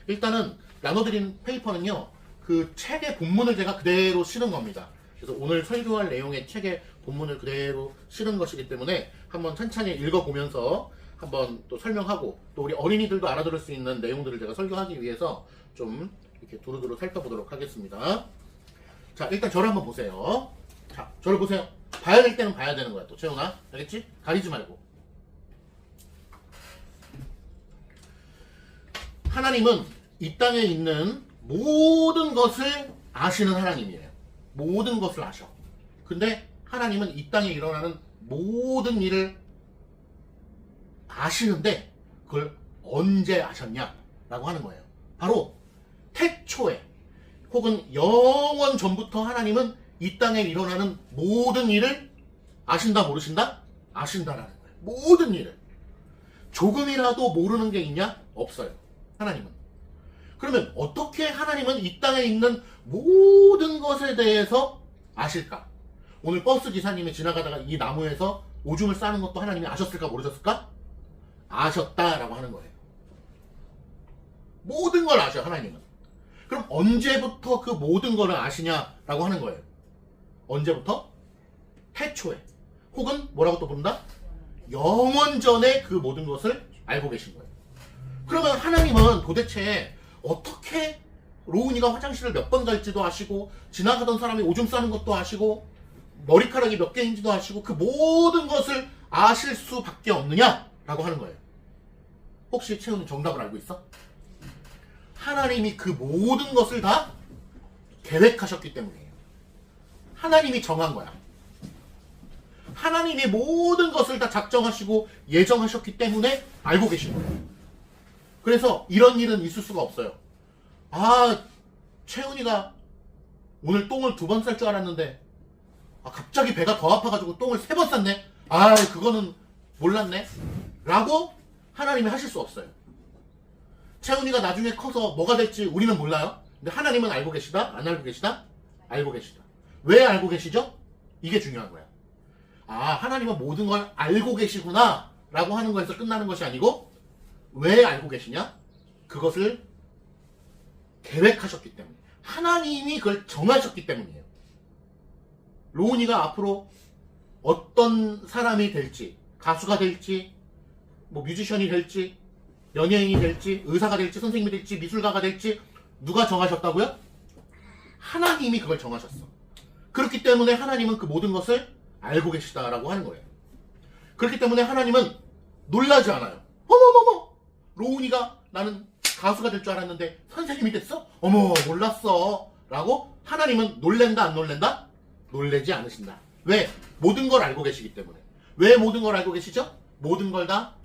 일단은 나눠드린 페이퍼는요, 그 책의 본문을 제가 그대로 실은 겁니다. 그래서 오늘 설교할 내용의 책의 본문을 그대로 실은 것이기 때문에 한번 천천히 읽어보면서 한번 또 설명하고, 또 우리 어린이들도 알아들을 수 있는 내용들을 제가 설교하기 위해서 좀 이렇게 두루두루 살펴보도록 하겠습니다. 자, 일단 저를 한번 보세요. 자, 저를 보세요. 봐야 될 때는 봐야 되는 거야, 또. 채훈아. 알겠지? 가리지 말고. 하나님은 이 땅에 있는 모든 것을 아시는 하나님이에요. 모든 것을 아셔. 근데 하나님은 이 땅에 일어나는 모든 일을 아시는데 그걸 언제 아셨냐라고 하는 거예요. 바로 태초에 혹은 영원 전부터 하나님은 이 땅에 일어나는 모든 일을 아신다 모르신다? 아신다라는 거예요. 모든 일을. 조금이라도 모르는 게 있냐? 없어요. 하나님은. 그러면 어떻게 하나님은 이 땅에 있는 모든 것에 대해서 아실까? 오늘 버스 기사님이 지나가다가 이 나무에서 오줌을 싸는 것도 하나님이 아셨을까 모르셨을까? 아셨다라고 하는 거예요. 모든 걸 아셔, 하나님은. 그럼 언제부터 그 모든 걸 아시냐라고 하는 거예요. 언제부터? 태초에. 혹은 뭐라고 또 부른다? 영원 전에 그 모든 것을 알고 계신 거예요. 그러면 하나님은 도대체 어떻게 로운이가 화장실을 몇 번 갈지도 아시고, 지나가던 사람이 오줌 싸는 것도 아시고, 머리카락이 몇 개인지도 아시고, 그 모든 것을 아실 수밖에 없느냐라고 하는 거예요. 혹시 채훈이 정답을 알고 있어? 하나님이 그 모든 것을 다 계획하셨기 때문이에요. 하나님이 정한 거야. 하나님이 모든 것을 다 작정하시고 예정하셨기 때문에 알고 계신 거예요. 그래서 이런 일은 있을 수가 없어요. 아, 채훈이가 오늘 똥을 2번 쌀 줄 알았는데 갑자기 배가 더 아파가지고 똥을 3번 쌌네. 아, 그거는 몰랐네 라고 하나님이 하실 수 없어요. 채훈이가 나중에 커서 뭐가 될지 우리는 몰라요. 근데 하나님은 알고 계시다? 안 알고 계시다? 알고 계시다. 왜 알고 계시죠? 이게 중요한 거야. 아, 하나님은 모든 걸 알고 계시구나 라고 하는 거에서 끝나는 것이 아니고, 왜 알고 계시냐? 그것을 계획하셨기 때문에, 하나님이 그걸 정하셨기 때문이에요. 로운이가 앞으로 어떤 사람이 될지, 가수가 될지, 뭐 뮤지션이 될지, 연예인이 될지, 의사가 될지, 선생님이 될지, 미술가가 될지 누가 정하셨다고요? 하나님이 그걸 정하셨어. 그렇기 때문에 하나님은 그 모든 것을 알고 계시다라고 하는 거예요. 그렇기 때문에 하나님은 놀라지 않아요. 어머머머, 로운이가 나는 가수가 될 줄 알았는데 선생님이 됐어? 어머, 몰랐어 라고 하나님은 놀랜다 안 놀랜다? 놀래지 않으신다. 왜? 모든 걸 알고 계시기 때문에. 왜 모든 걸 알고 계시죠? 모든 걸 다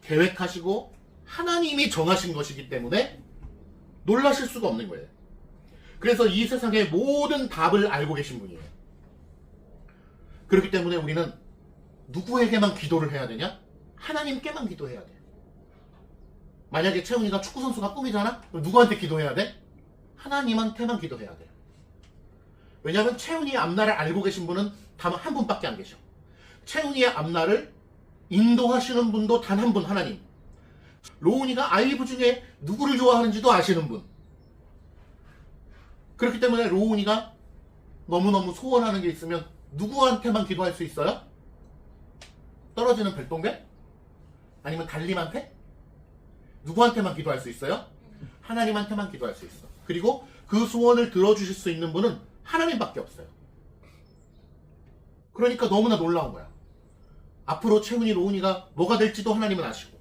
계획하시고 하나님이 정하신 것이기 때문에 놀라실 수가 없는 거예요. 그래서 이 세상의 모든 답을 알고 계신 분이에요. 그렇기 때문에 우리는 누구에게만 기도를 해야 되냐? 하나님께만 기도해야 돼. 만약에 채훈이가 축구선수가 꿈이잖아? 그럼 누구한테 기도해야 돼? 하나님한테만 기도해야 돼. 왜냐하면 채훈이의 앞날을 알고 계신 분은 단 한 분밖에 안 계셔. 채훈이의 앞날을 인도하시는 분도 단 한 분, 하나님. 로운이가 아이브 중에 누구를 좋아하는지도 아시는 분. 그렇기 때문에 로운이가 너무너무 소원하는 게 있으면 누구한테만 기도할 수 있어요? 떨어지는 별똥별? 아니면 달님한테? 누구한테만 기도할 수 있어요? 하나님한테만 기도할 수 있어. 그리고 그 소원을 들어주실 수 있는 분은 하나님밖에 없어요. 그러니까 너무나 놀라운 거야. 앞으로 채훈이, 로운이가 뭐가 될지도 하나님은 아시고,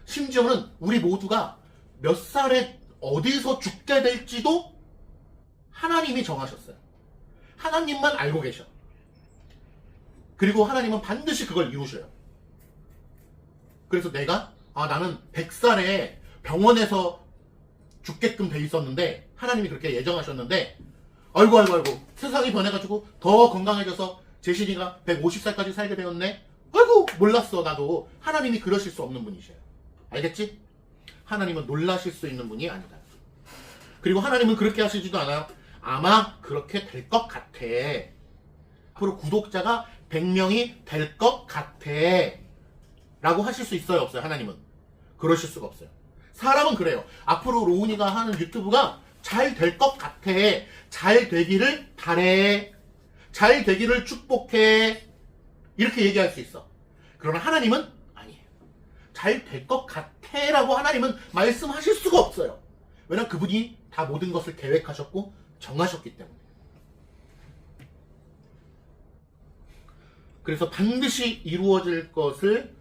심지어는 우리 모두가 몇 살에 어디서 죽게 될지도 하나님이 정하셨어요. 하나님만 알고 계셔. 그리고 하나님은 반드시 그걸 이루셔요. 그래서 내가 나는 100살에 병원에서 죽게끔 돼 있었는데 하나님이 그렇게 예정하셨는데, 아이고 세상이 변해가지고 더 건강해져서 재신이가 150살까지 살게 되었네. 아이고 몰랐어. 나도. 하나님이 그러실 수 없는 분이셔요. 알겠지? 하나님은 놀라실 수 있는 분이 아니다. 그리고 하나님은 그렇게 하시지도 않아요. 아마 그렇게 될 것 같아. 앞으로 구독자가 100명이 될 것 같아 라고 하실 수 있어요, 없어요? 하나님은 그러실 수가 없어요. 사람은 그래요. 앞으로 로운이가 하는 유튜브가 잘 될 것 같아. 잘 되기를 바래. 잘 되기를 축복해. 이렇게 얘기할 수 있어. 그러나 하나님은 아니에요. 잘 될 것 같아 라고 하나님은 말씀하실 수가 없어요. 왜냐하면 그분이 다 모든 것을 계획하셨고 정하셨기 때문에. 그래서 반드시 이루어질 것을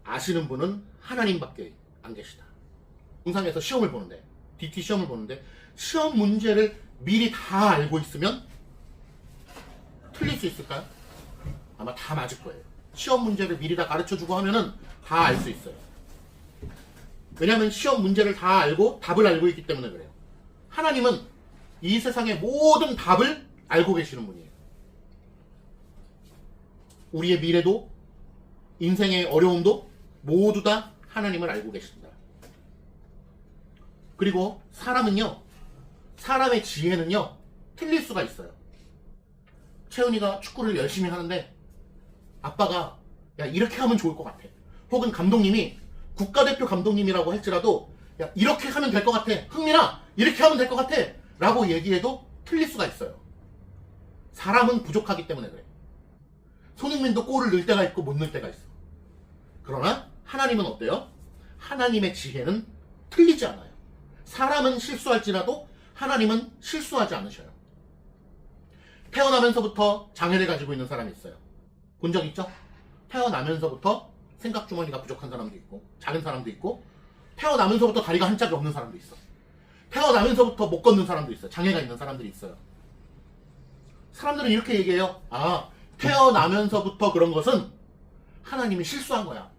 아시는 분은 하나님밖에 안 계시다. 공상에서 시험을 보는데, DT 시험을 보는데 시험 문제를 미리 다 알고 있으면 틀릴 수 있을까요? 아마 다 맞을 거예요. 시험 문제를 미리 다 가르쳐주고 하면은 다 알 수 있어요. 왜냐하면 시험 문제를 다 알고 답을 알고 있기 때문에 그래요. 하나님은 이 세상의 모든 답을 알고 계시는 분이에요. 우리의 미래도 인생의 어려움도 모두 다 하나님을 알고 계신다. 그리고 사람은요, 사람의 지혜는요 틀릴 수가 있어요. 채은이가 축구를 열심히 하는데 아빠가 야 이렇게 하면 좋을 것 같아, 혹은 감독님이 국가대표 감독님이라고 할지라도 야 이렇게 하면 될 것 같아, 흥민아 이렇게 하면 될 것 같아 라고 얘기해도 틀릴 수가 있어요. 사람은 부족하기 때문에 그래. 손흥민도 골을 넣을 때가 있고 못 넣을 때가 있어. 그러나 하나님은 어때요? 하나님의 지혜는 틀리지 않아요. 사람은 실수할지라도 하나님은 실수하지 않으셔요. 태어나면서부터 장애를 가지고 있는 사람이 있어요. 본 적 있죠? 태어나면서부터 생각주머니가 부족한 사람도 있고 작은 사람도 있고, 태어나면서부터 다리가 한 짝이 없는 사람도 있어. 태어나면서부터 못 걷는 사람도 있어요. 장애가 있는 사람들이 있어요. 사람들은 이렇게 얘기해요. 아, 태어나면서부터 그런 것은 하나님이 실수한 거야.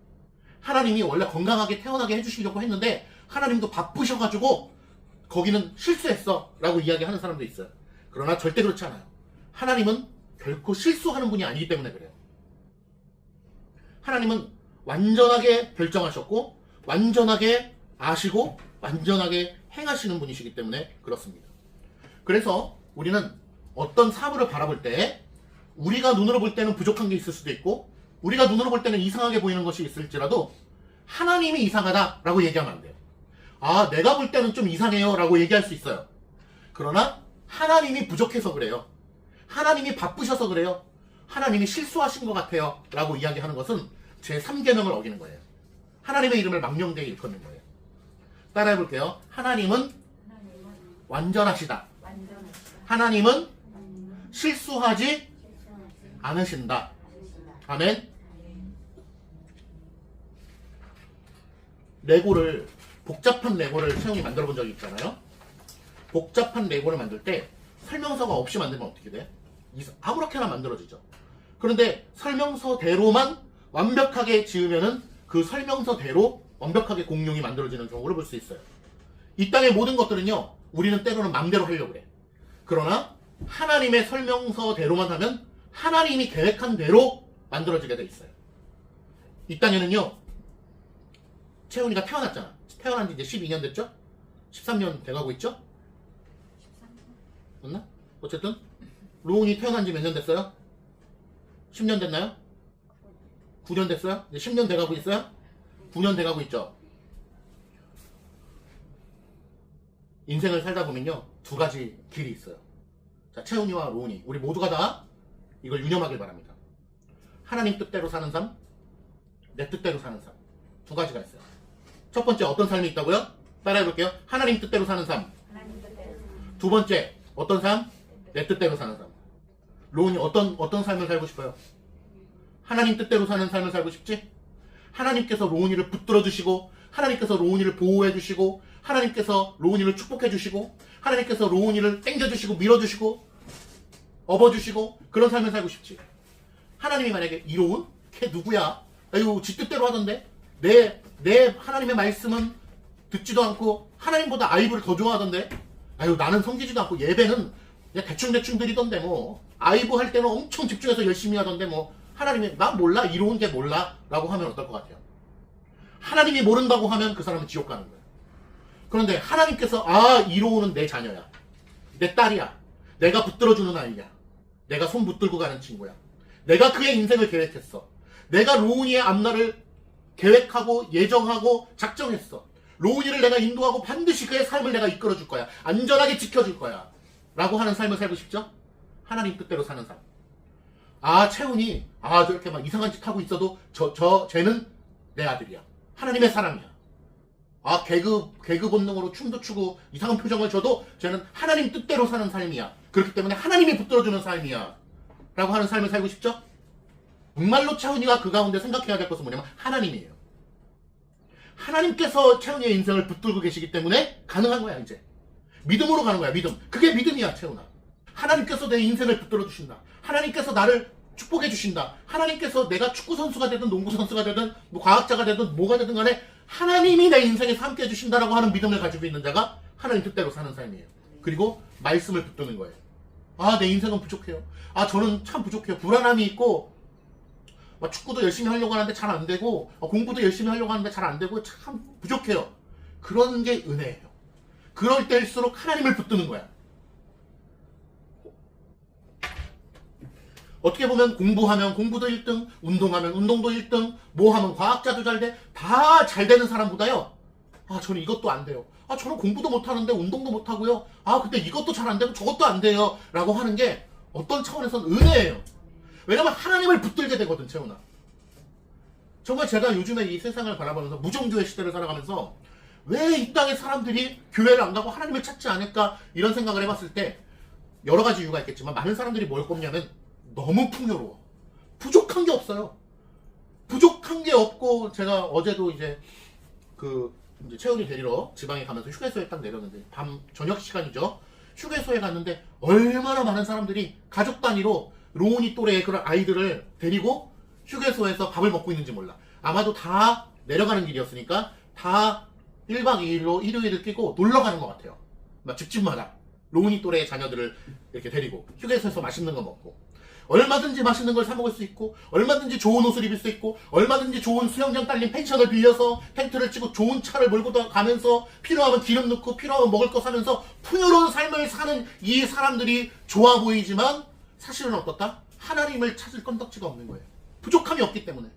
하나님이 원래 건강하게 태어나게 해주시려고 했는데 하나님도 바쁘셔가지고 거기는 실수했어 라고 이야기하는 사람도 있어요. 그러나 절대 그렇지 않아요. 하나님은 결코 실수하는 분이 아니기 때문에 그래요. 하나님은 완전하게 결정하셨고 완전하게 아시고 완전하게 행하시는 분이시기 때문에 그렇습니다. 그래서 우리는 어떤 사물을 바라볼 때 우리가 눈으로 볼 때는 부족한 게 있을 수도 있고 우리가 눈으로 볼 때는 이상하게 보이는 것이 있을지라도 하나님이 이상하다 라고 얘기하면 안 돼요. 아, 내가 볼 때는 좀 이상해요 라고 얘기할 수 있어요. 그러나 하나님이 부족해서 그래요. 하나님이 바쁘셔서 그래요. 하나님이 실수하신 것 같아요 라고 이야기하는 것은 제3계명을 어기는 거예요. 하나님의 이름을 망령되게 일컫는 거예요. 따라해 볼게요. 하나님은 완전하시다. 하나님은 실수하지 않으신다. 아멘. 레고를, 복잡한 레고를 채용이 만들어 본 적이 있잖아요. 복잡한 레고를 만들 때 설명서가 없이 만들면 어떻게 돼? 아무렇게나 만들어지죠. 그런데 설명서대로만 완벽하게 지으면은 그 설명서대로 완벽하게 공룡이 만들어지는 경우를 볼 수 있어요. 이 땅의 모든 것들은요, 우리는 때로는 맘대로 하려고 그래. 그러나 하나님의 설명서대로만 하면 하나님이 계획한 대로 만들어지게 돼 있어요. 이 땅에는요, 채훈이가 태어났잖아. 태어난 지 이제 12년 됐죠? 13년 돼가고 있죠? 맞나? 어쨌든 로운이 태어난 지 몇 년 됐어요? 10년 됐나요? 9년 됐어요? 이제 10년 돼가고 있어요? 9년 돼가고 있죠? 인생을 살다 보면요, 두 가지 길이 있어요. 자, 채훈이와 로운이, 우리 모두가 다 이걸 유념하길 바랍니다. 하나님 뜻대로 사는 삶, 내 뜻대로 사는 삶. 두 가지가 있어요. 첫 번째, 어떤 삶이 있다고요? 따라해 볼게요. 하나님 뜻대로 사는 삶. 두 번째, 어떤 삶? 내 뜻대로 사는 삶. 로운이 어떤 삶을 살고 싶어요? 하나님 뜻대로 사는 삶을 살고 싶지? 하나님께서 로운이를 붙들어 주시고, 하나님께서 로운이를 보호해 주시고, 하나님께서 로운이를 축복해 주시고, 하나님께서 로운이를 땡겨 주시고 밀어 주시고 업어 주시고, 그런 삶을 살고 싶지. 하나님이 만약에 이로운? 걔 누구야? 아유, 지 뜻대로 하던데? 내 하나님의 말씀은 듣지도 않고 하나님보다 아이브를 더 좋아하던데? 아유, 나는 섬기지도 않고 예배는 그냥 대충 드리던데 뭐. 아이브 할 때는 엄청 집중해서 열심히 하던데 뭐. 하나님이 나 몰라? 이로운 게 몰라? 라고 하면 어떨 것 같아요? 하나님이 모른다고 하면 그 사람은 지옥 가는 거예요. 그런데 하나님께서 이로운은 내 자녀야, 내 딸이야, 내가 붙들어주는 아이야, 내가 손 붙들고 가는 친구야, 내가 그의 인생을 계획했어, 내가 로운이의 앞날을 계획하고 예정하고 작정했어, 로운이를 내가 인도하고 반드시 그의 삶을 내가 이끌어줄 거야. 안전하게 지켜줄 거야. 라고 하는 삶을 살고 싶죠? 하나님 뜻대로 사는 삶. 채훈이 저렇게 막 이상한 짓 하고 있어도 쟤는 내 아들이야. 하나님의 사람이야. 개그 본능으로 춤도 추고 이상한 표정을 줘도 쟤는 하나님 뜻대로 사는 삶이야. 그렇기 때문에 하나님이 붙들어주는 삶이야. 라고 하는 삶을 살고 싶죠? 정말로 채훈이가 그 가운데 생각해야 될 것은 뭐냐면 하나님이에요. 하나님께서 채훈이의 인생을 붙들고 계시기 때문에 가능한 거야. 이제 믿음으로 가는 거야. 믿음. 그게 믿음이야. 채훈아. 하나님께서 내 인생을 붙들어 주신다. 하나님께서 나를 축복해 주신다. 하나님께서 내가 축구 선수가 되든 농구 선수가 되든 뭐 과학자가 되든 뭐가 되든 간에 하나님이 내 인생에서 함께 해주신다라고 하는 믿음을 가지고 있는 자가 하나님 뜻대로 사는 삶이에요. 그리고 말씀을 붙드는 거예요. 내 인생은 부족해요. 저는 참 부족해요. 불안함이 있고 축구도 열심히 하려고 하는데 잘 안 되고 공부도 열심히 하려고 하는데 잘 안 되고 참 부족해요. 그런 게 은혜예요. 그럴 때일수록 하나님을 붙드는 거야. 어떻게 보면 공부하면 공부도 1등, 운동하면 운동도 1등, 뭐 하면 과학자도 잘 돼. 다 잘 되는 사람보다요. 저는 이것도 안 돼요. 저는 공부도 못하는데 운동도 못하고요. 근데 이것도 잘 안 되고 저것도 안 돼요. 라고 하는 게 어떤 차원에서는 은혜예요. 왜냐면 하나님을 붙들게 되거든, 채훈아. 정말 제가 요즘에 이 세상을 바라보면서 무정교회 시대를 살아가면서 왜 이 땅의 사람들이 교회를 안 가고 하나님을 찾지 않을까 이런 생각을 해봤을 때 여러 가지 이유가 있겠지만 많은 사람들이 뭘 꼽냐면 너무 풍요로워. 부족한 게 없어요. 부족한 게 없고 제가 어제도 이제 채훈이 데리러 지방에 가면서 휴게소에 딱 내렸는데 저녁 시간이죠. 휴게소에 갔는데 얼마나 많은 사람들이 가족 단위로 로운이 또래의 그런 아이들을 데리고 휴게소에서 밥을 먹고 있는지 몰라. 아마도 다 내려가는 길이었으니까 다 1박 2일로 일요일을 끼고 놀러 가는 것 같아요. 막 집집마다 로운이 또래의 자녀들을 이렇게 데리고 휴게소에서 맛있는 거 먹고 얼마든지 맛있는 걸 사 먹을 수 있고 얼마든지 좋은 옷을 입을 수 있고 얼마든지 좋은 수영장 딸린 펜션을 빌려서 텐트를 치고 좋은 차를 몰고 가면서 필요하면 기름 넣고 필요하면 먹을 거 사면서 풍요로운 삶을 사는 이 사람들이 좋아 보이지만 사실은 어떻다? 하나님을 찾을 건덕지가 없는 거예요. 부족함이 없기 때문에.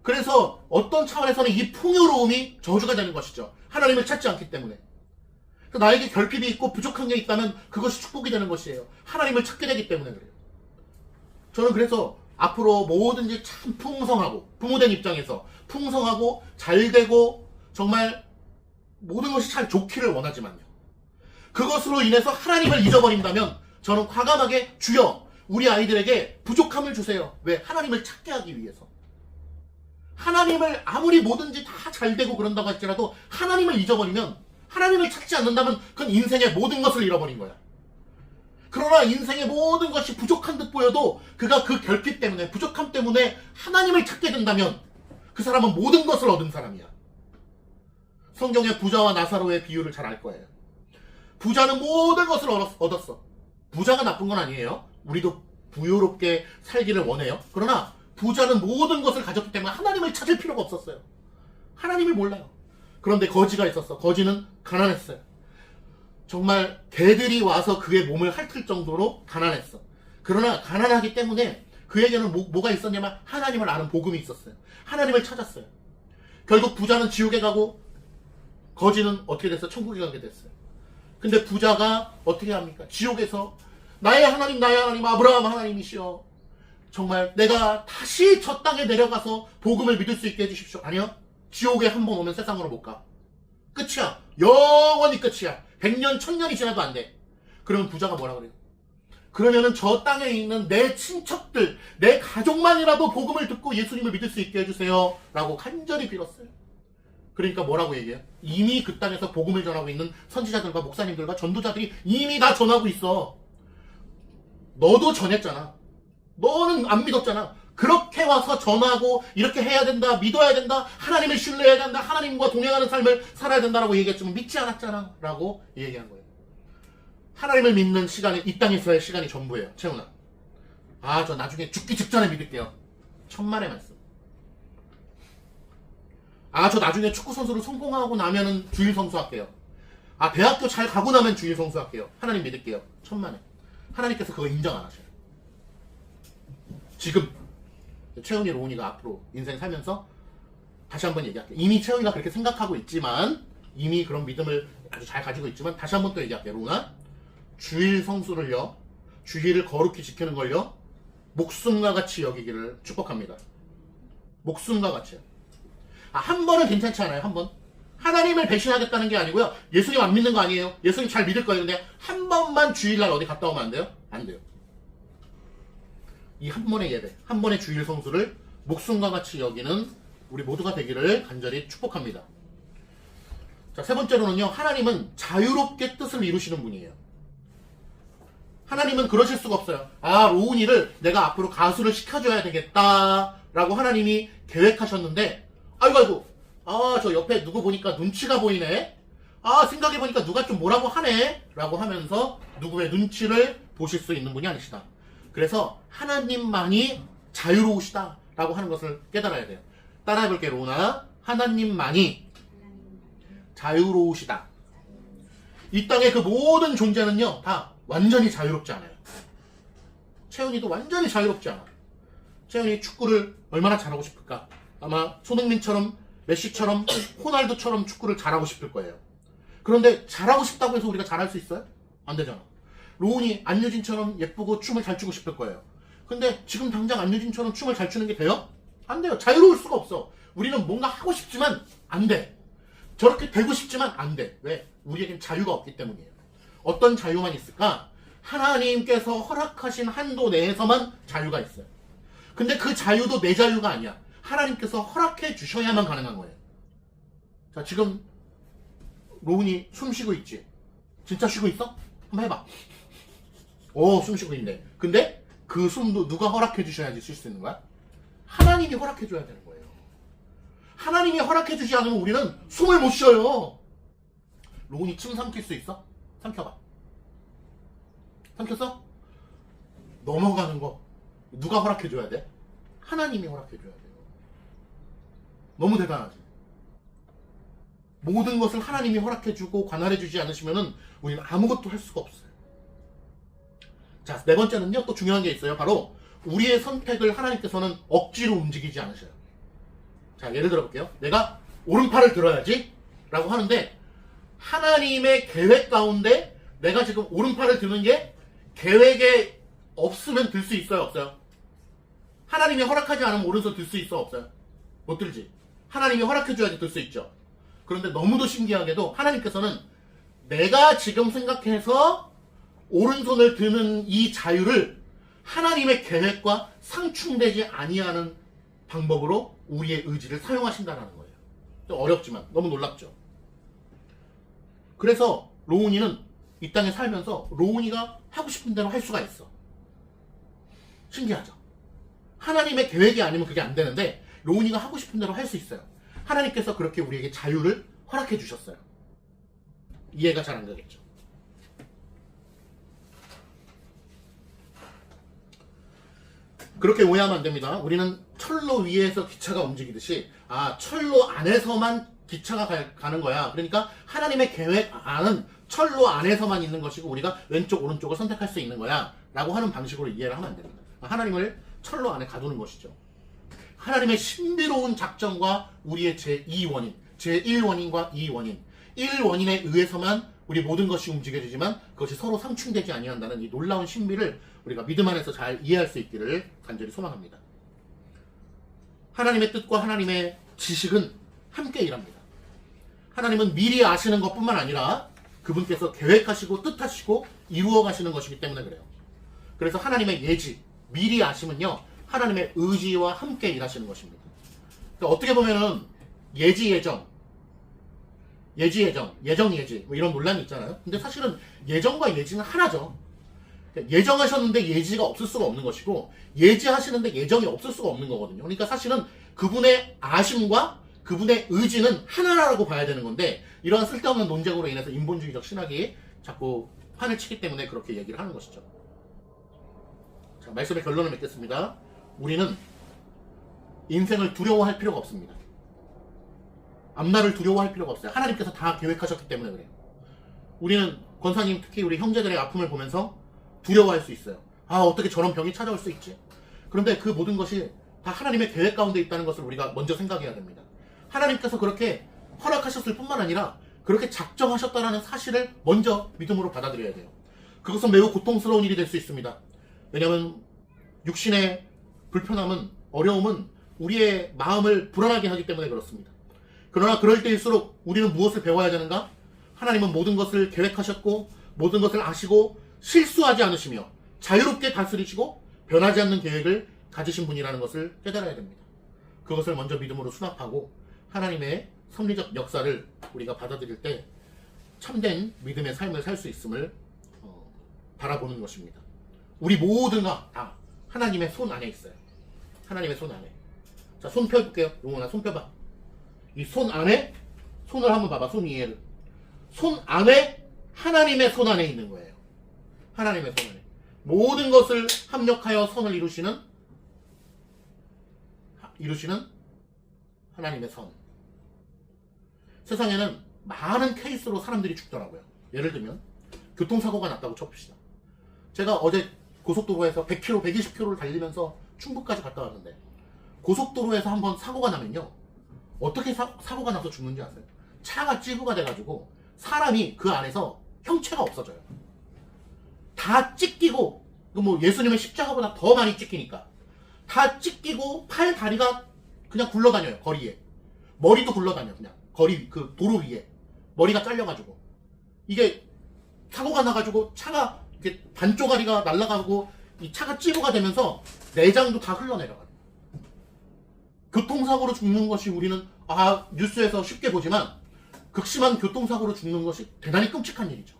그래서 어떤 차원에서는 이 풍요로움이 저주가 되는 것이죠. 하나님을 찾지 않기 때문에. 나에게 결핍이 있고 부족한 게 있다면 그것이 축복이 되는 것이에요. 하나님을 찾게 되기 때문에 그래요. 저는 그래서 앞으로 뭐든지 참 풍성하고 부모된 입장에서 풍성하고 잘되고 정말 모든 것이 잘 좋기를 원하지만요. 그것으로 인해서 하나님을 잊어버린다면 저는 과감하게 주여 우리 아이들에게 부족함을 주세요. 왜? 하나님을 찾게 하기 위해서. 하나님을 아무리 뭐든지 다 잘되고 그런다고 할지라도 하나님을 잊어버리면 하나님을 찾지 않는다면 그건 인생의 모든 것을 잃어버린 거야. 그러나 인생의 모든 것이 부족한 듯 보여도 그가 그 결핍 때문에 부족함 때문에 하나님을 찾게 된다면 그 사람은 모든 것을 얻은 사람이야. 성경의 부자와 나사로의 비유를 잘 알 거예요. 부자는 모든 것을 얻었어. 부자가 나쁜 건 아니에요. 우리도 부유롭게 살기를 원해요. 그러나 부자는 모든 것을 가졌기 때문에 하나님을 찾을 필요가 없었어요. 하나님을 몰라요. 그런데 거지가 있었어. 거지는 가난했어요. 정말 개들이 와서 그의 몸을 핥을 정도로 가난했어. 그러나 가난하기 때문에 그에게는 뭐가 있었냐면 하나님을 아는 복음이 있었어요. 하나님을 찾았어요. 결국 부자는 지옥에 가고 거지는 어떻게 됐어요? 천국에 가게 됐어요. 근데 부자가 어떻게 합니까? 지옥에서 나의 하나님 아브라함 하나님이시여 정말 내가 다시 저 땅에 내려가서 복음을 믿을 수 있게 해주십시오. 아니요. 지옥에 한 번 오면 세상으로 못 가. 끝이야. 영원히 끝이야. 100년, 1000년이 지나도 안 돼. 그러면 부자가 뭐라 그래요? 그러면은 저 땅에 있는 내 친척들, 내 가족만이라도 복음을 듣고 예수님을 믿을 수 있게 해주세요. 라고 간절히 빌었어요. 그러니까 뭐라고 얘기해요? 이미 그 땅에서 복음을 전하고 있는 선지자들과 목사님들과 전도자들이 이미 다 전하고 있어. 너도 전했잖아. 너는 안 믿었잖아. 그렇게 와서 전하고 이렇게 해야 된다, 믿어야 된다, 하나님을 신뢰해야 된다, 하나님과 동행하는 삶을 살아야 된다라고 얘기했지만 믿지 않았잖아 라고 얘기한 거예요. 하나님을 믿는 시간이 이 땅에서의 시간이 전부예요. 채훈아, 저 나중에 죽기 직전에 믿을게요. 천만의 말씀. 저 나중에 축구선수로 성공하고 나면은 주일 성수할게요. 대학교 잘 가고 나면 주일 성수할게요. 하나님 믿을게요. 천만에. 하나님께서 그거 인정 안 하셔요. 지금 채훈이 로운이가 앞으로 인생 살면서 다시 한번 얘기할게요. 이미 채영이가 그렇게 생각하고 있지만, 이미 그런 믿음을 아주 잘 가지고 있지만, 다시 한번 또 얘기할게요. 로우나, 주일 성수를요, 주일을 거룩히 지키는 걸요, 목숨과 같이 여기기를 축복합니다. 목숨과 같이요. 한 번은 괜찮지 않아요? 한 번? 하나님을 배신하겠다는 게 아니고요. 예수님 안 믿는 거 아니에요. 예수님 잘 믿을 거예요. 근데 한 번만 주일날 어디 갔다 오면 안 돼요? 안 돼요. 이 한 번의 예배, 한 번의 주일 성수를 목숨과 같이 여기는 우리 모두가 되기를 간절히 축복합니다. 자, 세 번째로는요. 하나님은 자유롭게 뜻을 이루시는 분이에요. 하나님은 그러실 수가 없어요. 로운이를 내가 앞으로 가수를 시켜줘야 되겠다 라고 하나님이 계획하셨는데, 아이고 저 옆에 누구 보니까 눈치가 보이네, 생각해보니까 누가 좀 뭐라고 하네 라고 하면서 누구의 눈치를 보실 수 있는 분이 아니시다. 그래서 하나님만이 자유로우시다 라고 하는 것을 깨달아야 돼요. 따라해볼게요. 로나, 하나님만이 자유로우시다. 이 땅의 그 모든 존재는요 다 완전히 자유롭지 않아요. 채연이도 완전히 자유롭지 않아. 채연이 축구를 얼마나 잘하고 싶을까? 아마 손흥민처럼, 메시처럼, 호날두처럼 축구를 잘하고 싶을 거예요. 그런데 잘하고 싶다고 해서 우리가 잘할 수 있어요? 안 되잖아. 로운이 안유진처럼 예쁘고 춤을 잘 추고 싶을 거예요. 근데 지금 당장 안유진처럼 춤을 잘 추는 게 돼요? 안 돼요. 자유로울 수가 없어. 우리는 뭔가 하고 싶지만 안 돼. 저렇게 되고 싶지만 안 돼. 왜? 우리에겐 자유가 없기 때문이에요. 어떤 자유만 있을까? 하나님께서 허락하신 한도 내에서만 자유가 있어요. 근데 그 자유도 내 자유가 아니야. 하나님께서 허락해 주셔야만 가능한 거예요. 자, 지금 로운이 숨 쉬고 있지? 진짜 쉬고 있어? 한번 해봐. 숨 쉬고 있네. 근데 그 숨도 누가 허락해 주셔야지 쉴 수 있는 거야? 하나님이 허락해 줘야 되는 거예요. 하나님이 허락해 주지 않으면 우리는 숨을 못 쉬어요. 로운이 침 삼킬 수 있어? 삼켜봐. 삼켰어? 넘어가는 거 누가 허락해 줘야 돼? 하나님이 허락해 줘야 돼요. 너무 대단하지? 모든 것을 하나님이 허락해 주고 관할해 주지 않으시면은 우리는 아무것도 할 수가 없어요. 자, 네 번째는요, 또 중요한 게 있어요. 바로 우리의 선택을 하나님께서는 억지로 움직이지 않으셔요. 자, 예를 들어 볼게요. 내가 오른팔을 들어야지 라고 하는데, 하나님의 계획 가운데 내가 지금 오른팔을 드는 게 계획에 없으면 들 수 있어요, 없어요? 하나님이 허락하지 않으면 오른손 들 수 있어, 없어요? 못 들지? 하나님이 허락해줘야지 들 수 있죠. 그런데 너무도 신기하게도 하나님께서는 내가 지금 생각해서 오른손을 드는 이 자유를 하나님의 계획과 상충되지 아니하는 방법으로 우리의 의지를 사용하신다는 거예요. 좀 어렵지만 너무 놀랍죠. 그래서 로운이는 이 땅에 살면서 로운이가 하고 싶은 대로 할 수가 있어. 신기하죠. 하나님의 계획이 아니면 그게 안 되는데 로운이가 하고 싶은 대로 할 수 있어요. 하나님께서 그렇게 우리에게 자유를 허락해 주셨어요. 이해가 잘 안 되겠죠. 그렇게 오해하면 안 됩니다. 우리는 철로 위에서 기차가 움직이듯이 철로 안에서만 기차가 가는 거야. 그러니까 하나님의 계획 안은 철로 안에서만 있는 것이고 우리가 왼쪽 오른쪽을 선택할 수 있는 거야 라고 하는 방식으로 이해를 하면 안 됩니다. 하나님을 철로 안에 가두는 것이죠. 하나님의 신비로운 작정과 우리의 제2원인, 제1원인과 2원인, 1원인에 의해서만 우리 모든 것이 움직여지지만 그것이 서로 상충되지 아니한다는 이 놀라운 신비를 우리가 믿음 안에서 잘 이해할 수 있기를 간절히 소망합니다. 하나님의 뜻과 하나님의 지식은 함께 일합니다. 하나님은 미리 아시는 것뿐만 아니라 그분께서 계획하시고 뜻하시고 이루어 가시는 것이기 때문에 그래요. 그래서 하나님의 예지, 미리 아심은요, 하나님의 의지와 함께 일하시는 것입니다. 그러니까 어떻게 보면은 예지 예정, 예지 예정, 예정 예지 뭐 이런 논란이 있잖아요. 근데 사실은 예정과 예지는 하나죠. 그러니까 예정하셨는데 예지가 없을 수가 없는 것이고 예지하시는데 예정이 없을 수가 없는 거거든요. 그러니까 사실은 그분의 아심과 그분의 의지는 하나라고 봐야 되는 건데 이러한 쓸데없는 논쟁으로 인해서 인본주의적 신학이 자꾸 판을 치기 때문에 그렇게 얘기를 하는 것이죠. 자, 말씀의 결론을 맺겠습니다. 우리는 인생을 두려워할 필요가 없습니다. 앞날을 두려워할 필요가 없어요. 하나님께서 다 계획하셨기 때문에 그래요. 우리는 권사님 특히 우리 형제들의 아픔을 보면서 두려워할 수 있어요. 어떻게 저런 병이 찾아올 수 있지? 그런데 그 모든 것이 다 하나님의 계획 가운데 있다는 것을 우리가 먼저 생각해야 됩니다. 하나님께서 그렇게 허락하셨을 뿐만 아니라 그렇게 작정하셨다라는 사실을 먼저 믿음으로 받아들여야 돼요. 그것은 매우 고통스러운 일이 될 수 있습니다. 왜냐하면 육신의 불편함은, 어려움은 우리의 마음을 불안하게 하기 때문에 그렇습니다. 그러나 그럴 때일수록 우리는 무엇을 배워야 되는가? 하나님은 모든 것을 계획하셨고 모든 것을 아시고 실수하지 않으시며 자유롭게 다스리시고 변하지 않는 계획을 가지신 분이라는 것을 깨달아야 됩니다. 그것을 먼저 믿음으로 수납하고 하나님의 섭리적 역사를 우리가 받아들일 때 참된 믿음의 삶을 살 수 있음을 바라보는 것입니다. 우리 모두가 다 하나님의 손 안에 있어요. 하나님의 손 안에. 자, 손 펴볼게요. 용훈아, 손 펴봐. 이 손 안에, 손을 한번 봐봐. 손 위에를. 손 안에 하나님의 손 안에 있는 거예요. 하나님의 손 안에. 모든 것을 합력하여 선을 이루시는 하나님의 선. 세상에는 많은 케이스로 사람들이 죽더라고요. 예를 들면 교통사고가 났다고 쳐봅시다. 제가 어제 고속도로에서 100km, 120km를 달리면서 충북까지 갔다 왔는데 고속도로에서 한번 사고가 나면요, 어떻게 사고가 나서 죽는지 아세요? 차가 찌부가 돼가지고 사람이 그 안에서 형체가 없어져요. 다 찢기고, 뭐 예수님의 십자가보다 더 많이 찢기니까 다 찢기고 팔 다리가 그냥 굴러다녀요. 거리에 머리도 굴러다녀. 그냥 거리 그 도로 위에 머리가 잘려가지고, 이게 사고가 나가지고 차가 이렇게 반쪽아리가 날아가고 이 차가 찌부가 되면서 내장도 다 흘러내려가요. 교통사고로 죽는 것이 우리는 뉴스에서 쉽게 보지만 극심한 교통사고로 죽는 것이 대단히 끔찍한 일이죠.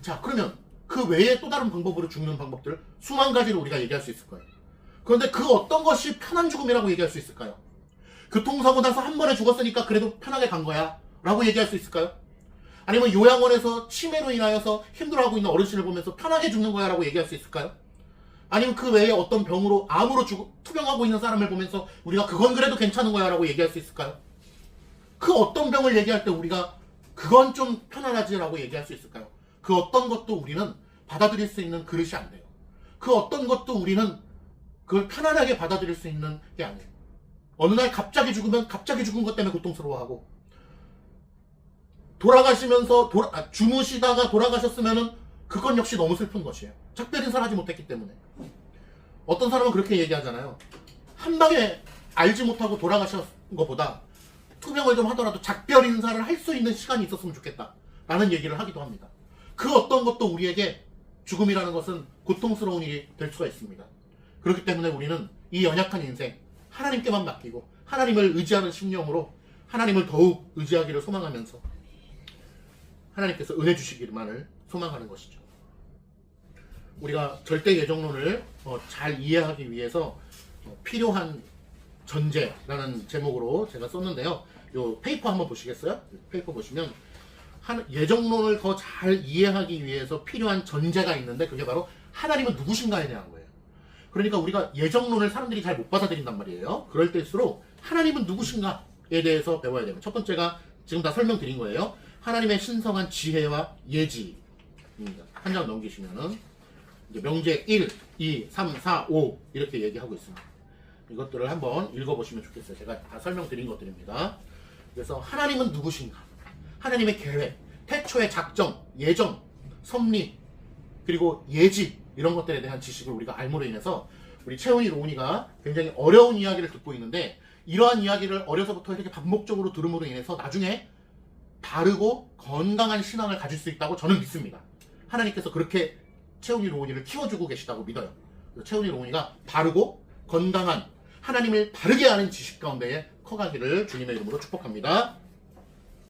자, 그러면 그 외에 또 다른 방법으로 죽는 방법들 수만 가지를 우리가 얘기할 수 있을 거예요. 그런데 그 어떤 것이 편한 죽음이라고 얘기할 수 있을까요? 교통사고 나서 한 번에 죽었으니까 그래도 편하게 간 거야 라고 얘기할 수 있을까요? 아니면 요양원에서 치매로 인하여서 힘들어하고 있는 어르신을 보면서 편하게 죽는 거야 라고 얘기할 수 있을까요? 아니면 그 외에 어떤 병으로 암으로 투병하고 있는 사람을 보면서 우리가 그건 그래도 괜찮은 거야 라고 얘기할 수 있을까요? 그 어떤 병을 얘기할 때 우리가 그건 좀 편안하지 라고 얘기할 수 있을까요? 그 어떤 것도 우리는 받아들일 수 있는 그릇이 안 돼요. 그 어떤 것도 우리는 그걸 편안하게 받아들일 수 있는 게 아니에요. 어느 날 갑자기 죽으면 갑자기 죽은 것 때문에 고통스러워하고, 돌아가시면서 주무시다가 돌아가셨으면은 그건 역시 너무 슬픈 것이에요. 작별 인사를 하지 못했기 때문에. 어떤 사람은 그렇게 얘기하잖아요. 한 방에 알지 못하고 돌아가신 것보다 투병을 좀 하더라도 작별 인사를 할 수 있는 시간이 있었으면 좋겠다 라는 얘기를 하기도 합니다. 그 어떤 것도 우리에게 죽음이라는 것은 고통스러운 일이 될 수가 있습니다. 그렇기 때문에 우리는 이 연약한 인생 하나님께만 맡기고 하나님을 의지하는 심령으로 하나님을 더욱 의지하기를 소망하면서 하나님께서 은혜 주시기만을 소망하는 것이죠. 우리가 절대 예정론을 잘 이해하기 위해서 필요한 전제라는 제목으로 제가 썼는데요. 요 페이퍼 한번 보시겠어요? 페이퍼 보시면 예정론을 더 잘 이해하기 위해서 필요한 전제가 있는데 그게 바로 하나님은 누구신가에 대한 거예요. 그러니까 우리가 예정론을 사람들이 잘 못 받아들인단 말이에요. 그럴 때일수록 하나님은 누구신가에 대해서 배워야 돼요. 첫 번째가 지금 다 설명드린 거예요. 하나님의 신성한 지혜와 예지입니다. 한 장 넘기시면은 이제 명제 1, 2, 3, 4, 5 이렇게 얘기하고 있습니다. 이것들을 한번 읽어보시면 좋겠어요. 제가 다 설명드린 것들입니다. 그래서 하나님은 누구신가? 하나님의 계획, 태초의 작정, 예정, 섭리, 그리고 예지 이런 것들에 대한 지식을 우리가 알므로 인해서 우리 채훈이 로운이가 굉장히 어려운 이야기를 듣고 있는데, 이러한 이야기를 어려서부터 이렇게 반복적으로 들음으로 인해서 나중에 바르고 건강한 신앙을 가질 수 있다고 저는 믿습니다. 하나님께서 그렇게 채훈이 로운이를 키워주고 계시다고 믿어요. 채훈이 로운이가 바르고 건강한 하나님을 바르게 아는 지식 가운데에 커가기를 주님의 이름으로 축복합니다.